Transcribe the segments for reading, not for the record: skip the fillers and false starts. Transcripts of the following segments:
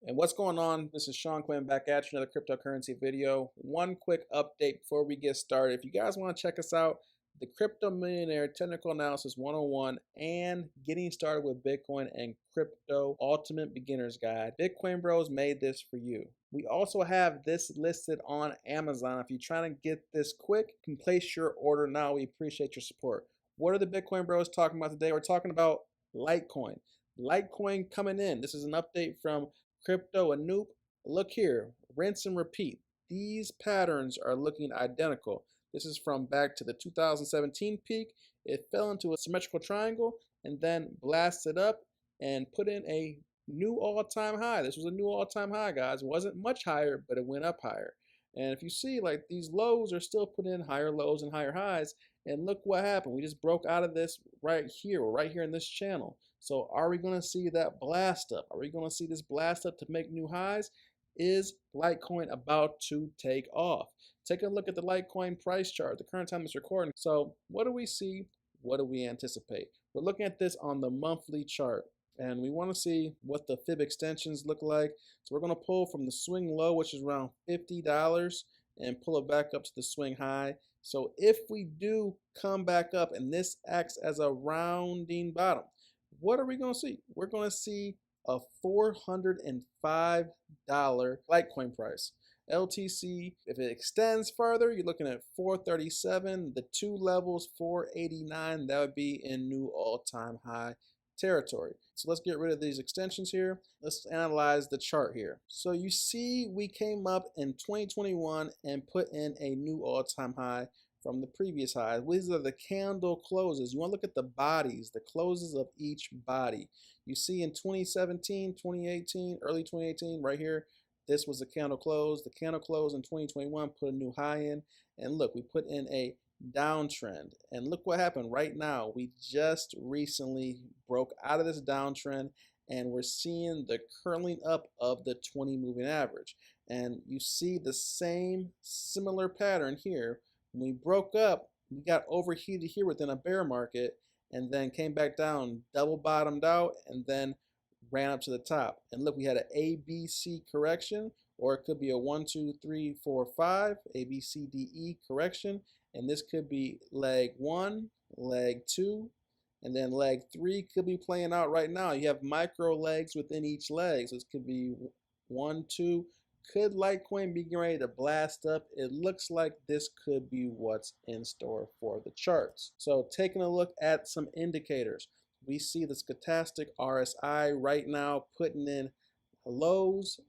And what's going on? This is Sean Quinn back at you, another cryptocurrency video. One quick update before we get started. If you guys want to check us out, the Crypto Millionaire Technical Analysis 101 and Getting Started with Bitcoin and Crypto Ultimate Beginner's Guide. Bitcoin Bros made this for you. We also have this listed on Amazon. If you're trying to get this quick, you can place your order now. We appreciate your support. What are the Bitcoin Bros talking about today? We're talking about Litecoin. Litecoin coming in. This is an update from Crypto Anoop. Look here, rinse and repeat. These patterns are looking identical. This is from back to the 2017 peak. It fell into a symmetrical triangle and then blasted up and put in a new all-time high. This was a new all-time high, guys. It wasn't much higher, but it went up higher. And if you see, like, these lows are still putting in higher lows and higher highs. And look what happened. We just broke out of this right here. We're right here in this channel. So are we going to see that blast up? Are we going to see this blast up to make new highs? Is Litecoin about to take off? Take a look at the Litecoin price chart, the current time it's recording. So what do we see? What do we anticipate? We're looking at this on the monthly chart, and we want to see what the fib extensions look like. So we're going to pull from the swing low, which is around $50, and pull it back up to the swing high. So if we do come back up and this acts as a rounding bottom, what are we going to see? We're going to see a $405 Litecoin price. LTC, if it extends further, you're looking at 437. The two levels, 489. That would be in new all-time high territory. So let's get rid of these extensions here. Let's analyze the chart here. So you see we came up in 2021 and put in a new all-time high from the previous high. These are the candle closes. You want to look at the bodies, the closes of each body. You see in 2017, 2018, early 2018, right here, this was a candle close. The candle close in 2021 put a new high in. And look, we put in a downtrend. And look what happened right now. We just recently broke out of this downtrend and we're seeing the curling up of the 20 moving average. And you see the same similar pattern here. When we broke up, we got overheated here within a bear market and then came back down, double bottomed out, and then ran up to the top. And look, we had an ABC correction, or it could be a 1, 2, 3, 4, 5, A, B, C, D, E correction. And this could be leg 1, leg 2, and then leg 3 could be playing out right now. You have micro legs within each leg. So this could be 1, 2. Could Litecoin be getting ready to blast up? It looks like this could be what's in store for the charts. So taking a look at some indicators, we see the stochastic RSI right now putting in lows,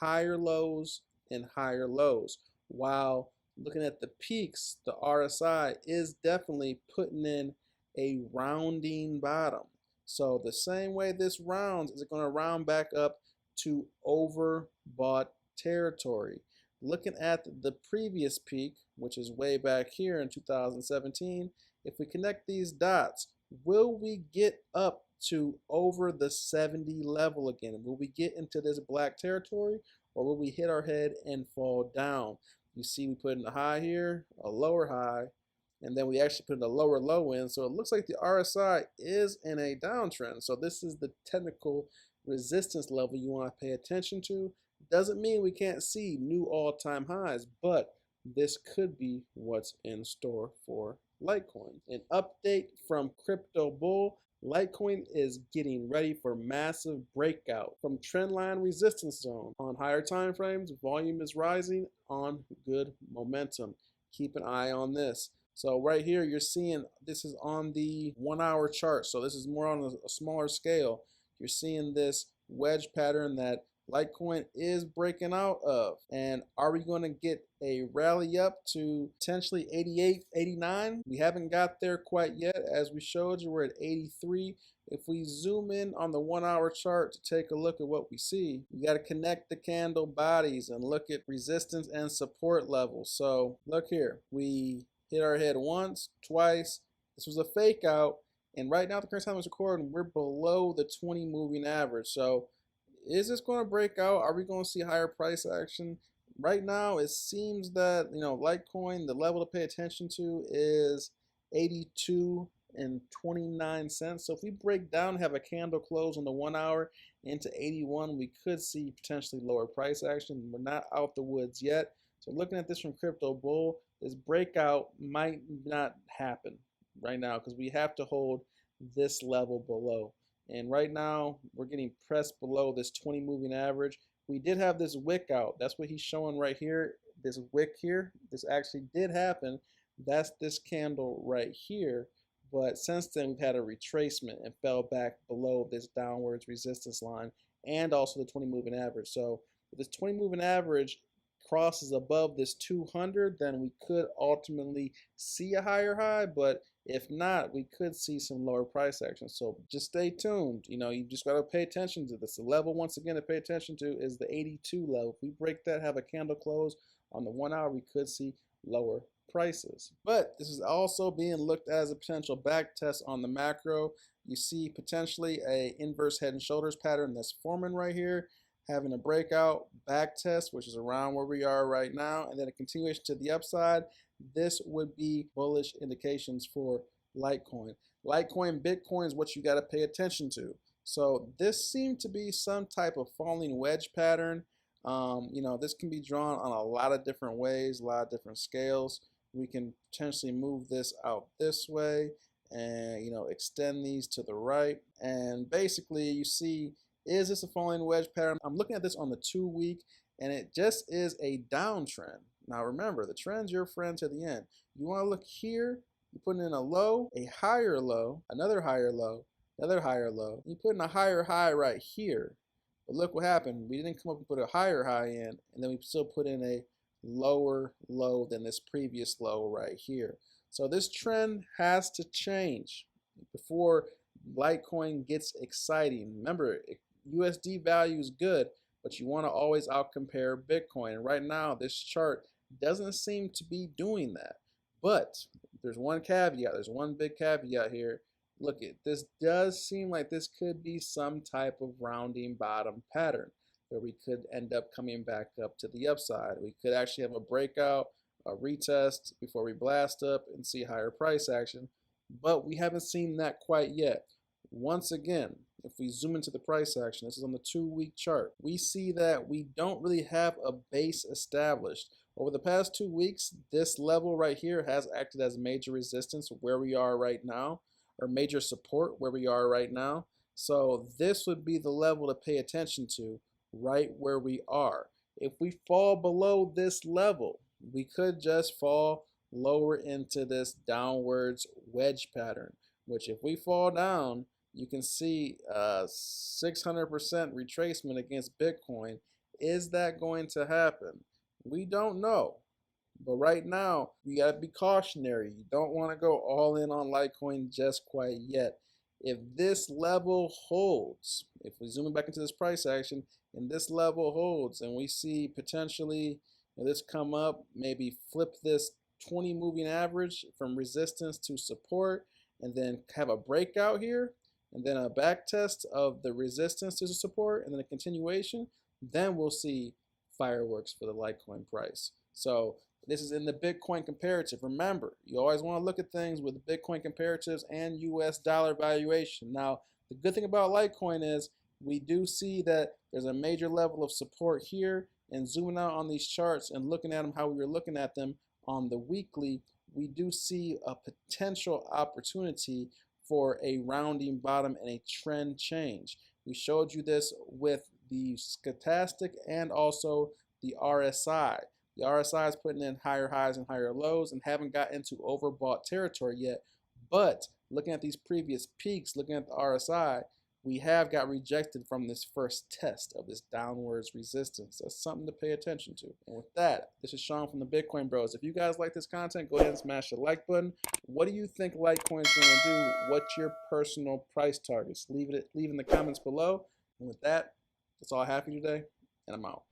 and higher lows. While looking at the peaks, the RSI is definitely putting in a rounding bottom. So the same way this rounds, is it going to round back up to overbought territory? Looking at the previous peak, which is way back here in 2017, if we connect these dots, will we get up to over the 70 level again? Will we get into this black territory, or will we hit our head and fall down? You see we put in a high here, a lower high, and then we actually put in a lower low in. So it looks like the RSI is in a downtrend. So this is the technical resistance level you want to pay attention to. Doesn't mean we can't see new all-time highs, but this could be what's in store for Litecoin. An update from Crypto Bull. Litecoin is getting ready for massive breakout from trendline resistance zone. On higher time frames, volume is rising on good momentum. Keep an eye on this. So right here, you're seeing this is on the 1 hour chart. So this is more on a smaller scale. You're seeing this wedge pattern that Litecoin is breaking out of. And are we going to get a rally up to potentially 88, 89? We haven't got there quite yet. As we showed you, we're at 83. If we zoom in on the 1 hour chart to take a look at what we see, you got to connect the candle bodies and look at resistance and support levels. So look here, we hit our head once, twice. This was a fake out. And right now, at the current time it's recording, we're below the 20 moving average. So is this going to break out? Are we going to see higher price action? Right now, it seems that, Litecoin, the level to pay attention to is 82 $1.29. So if we break down, have a candle close on the 1 hour into 81, we could see potentially lower price action. We're not out the woods yet. So looking at this from Crypto Bull, this breakout might not happen right now because we have to hold this level below. And right now, we're getting pressed below this 20 moving average. We did have this wick out. That's what he's showing right here. This wick here, this actually did happen. That's this candle right here. But since then, we've had a retracement and fell back below this downwards resistance line and also the 20 moving average. So if this 20 moving average crosses above this 200, then we could ultimately see a higher high. But if not, we could see some lower price action. So just stay tuned. You just got to pay attention to this. The level, once again, to pay attention to is the 82 level. If we break that, have a candle close on the 1 hour, we could see lower prices. But this is also being looked at as a potential back test on the macro. You see potentially a inverse head and shoulders pattern that's forming right here, having a breakout back test, which is around where we are right now, and then a continuation to the upside. This would be bullish indications for Litecoin. Litecoin, Bitcoin is what you got to pay attention to. So this seemed to be some type of falling wedge pattern. This can be drawn on a lot of different ways, a lot of different scales. We can potentially move this out this way and, extend these to the right. And basically you see, is this a falling wedge pattern? I'm looking at this on the 2 week and it just is a downtrend. Now remember, the trend's your friend to the end. You want to look here, you put in a low, a higher low, another higher low, another higher low. You put in a higher high right here. But look what happened. We didn't come up and put a higher high in, and then we still put in a lower low than this previous low right here. So this trend has to change before Litecoin gets exciting. Remember, USD value is good, but you want to always outcompare Bitcoin. And right now, this chart doesn't seem to be doing that. But there's one caveat. There's one big caveat here. Look, this does seem like this could be some type of rounding bottom pattern where we could end up coming back up to the upside. We could actually have a breakout, a retest before we blast up and see higher price action. But we haven't seen that quite yet. Once again, if we zoom into the price action, this is on the 2 week chart, we see that we don't really have a base established. Over the past 2 weeks, this level right here has acted as major resistance where we are right now, or major support where we are right now. So this would be the level to pay attention to right where we are. If we fall below this level, we could just fall lower into this downwards wedge pattern, which if we fall down, you can see 600% retracement against Bitcoin. Is that going to happen? We don't know. But right now, you got to be cautionary. You don't want to go all in on Litecoin just quite yet. If this level holds, if we zoom back into this price action, and this level holds, and we see potentially this come up, maybe flip this 20 moving average from resistance to support, and then have a breakout here, and then a back test of the resistance to the support, and then a continuation, then we'll see fireworks for the Litecoin price. So this is in the Bitcoin comparative. Remember, you always want to look at things with the Bitcoin comparatives and US dollar valuation. Now, the good thing about Litecoin is we do see that there's a major level of support here, and zooming out on these charts and looking at them how we were looking at them on the weekly, we do see a potential opportunity for a rounding bottom and a trend change. We showed you this with the stochastic and also the RSI. The RSI is putting in higher highs and higher lows and haven't got into overbought territory yet. But looking at these previous peaks, looking at the RSI, we have got rejected from this first test of this downwards resistance. That's something to pay attention to. And with that, this is Sean from the Bitcoin Bros. If you guys like this content, go ahead and smash the like button. What do you think Litecoin is going to do? What's your personal price targets? Leave in the comments below. And with that, that's all I have for you today, and I'm out.